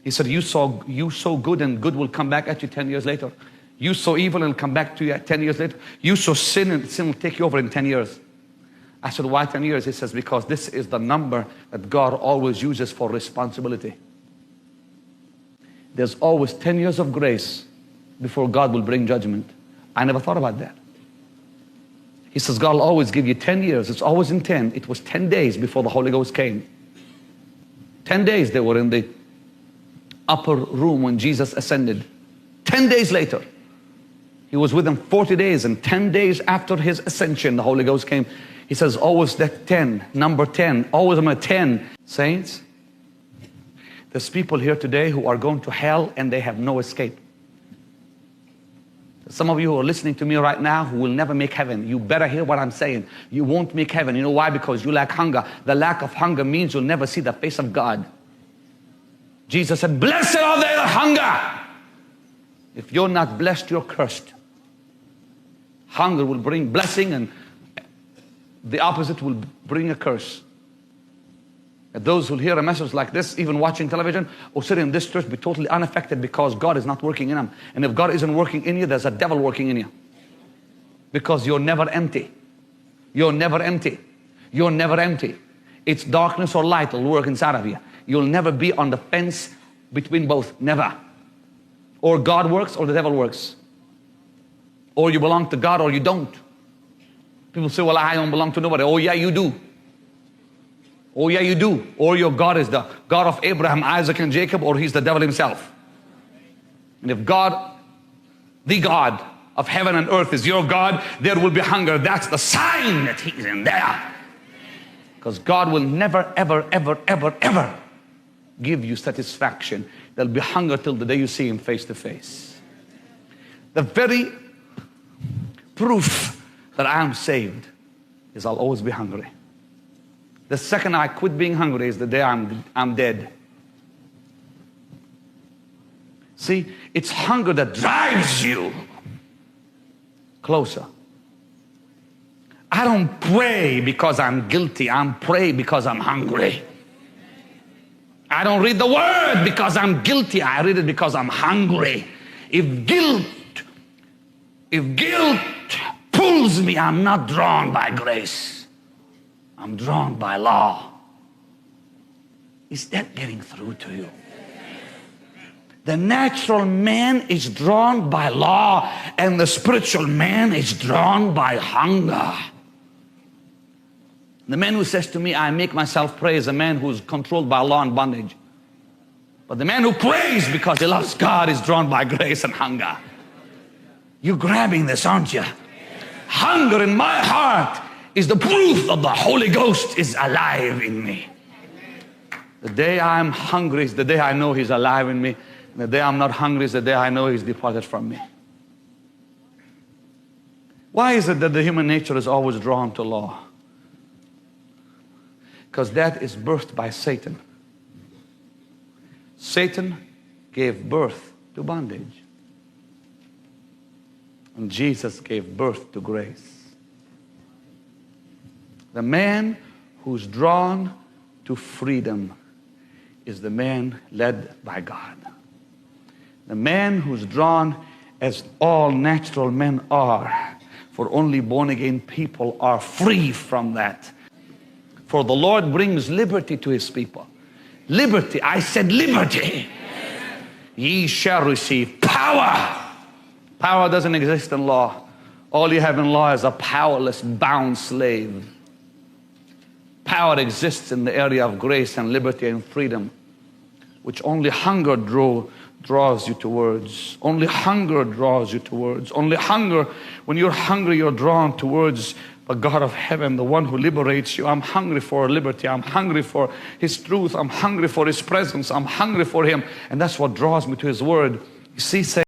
He said, you sow good and good will come back at you 10 years later. You sow evil and come back to you 10 years later. You sow sin and sin will take you over in 10 years. I said, why 10 years? He says, because this is the number that God always uses for responsibility. There's always 10 years of grace before God will bring judgment. I never thought about that. He says, God will always give you 10 years. It's always in 10. It was 10 days before the Holy Ghost came. 10 days they were in the upper room when Jesus ascended. 10 days later, he was with them 40 days, and 10 days after his ascension, the Holy Ghost came. He says, always that 10, number 10, always I'm a 10. Saints, there's people here today who are going to hell and they have no escape. Some of you who are listening to me right now who will never make heaven. You better hear what I'm saying. You won't make heaven. You know why? Because you lack hunger. The lack of hunger means you'll never see the face of God. Jesus said, blessed are they that hunger. If you're not blessed, you're cursed. Hunger will bring blessing, and the opposite will bring a curse. And those who hear a message like this, even watching television or sitting in this church, be totally unaffected because God is not working in them. And if God isn't working in you, there's a devil working in you. Because you're never empty. You're never empty. You're never empty. It's darkness or light will work inside of you. You'll never be on the fence between both. Never. Or God works or the devil works. Or you belong to God or you don't. People say, well, I don't belong to nobody. Oh yeah, you do. Oh yeah, you do. Or your God is the God of Abraham, Isaac, and Jacob, or he's the devil himself. And if God, the God of heaven and earth is your God, there will be hunger. That's the sign that he's in there. Because God will never, ever, ever, ever, ever give you satisfaction. There'll be hunger till the day you see him face to face. The very proof that I am saved is I'll always be hungry. The second I quit being hungry is the day I'm dead. See, it's hunger that drives you closer. I don't pray because I'm guilty. I pray because I'm hungry. I don't read the word because I'm guilty. I read it because I'm hungry. If guilt pulls me, I'm not drawn by grace. I'm drawn by law. Is that getting through to you? The natural man is drawn by law, and the spiritual man is drawn by hunger. The man who says to me, I make myself pray, is a man who's controlled by law and bondage. But the man who prays because he loves God is drawn by grace and hunger. You're grabbing this, aren't you? Hunger in my heart is the proof that the Holy Ghost is alive in me. The day I'm hungry is the day I know he's alive in me. And the day I'm not hungry is the day I know he's departed from me. Why is it that the human nature is always drawn to law? Because that is birthed by Satan. Satan gave birth to bondage. And Jesus gave birth to grace. The man who's drawn to freedom is the man led by God. The man who's drawn, as all natural men are, for only born again people are free from that. For the Lord brings liberty to his people. Liberty, I said liberty. Ye shall receive power. Power doesn't exist in law. All you have in law is a powerless, bound slave. Power exists in the area of grace and liberty and freedom, which only hunger draws you towards. Only hunger draws you towards. Only hunger, when you're hungry, you're drawn towards the God of heaven, the one who liberates you. I'm hungry for liberty. I'm hungry for his truth. I'm hungry for his presence. I'm hungry for him. And that's what draws me to his word. You see, say,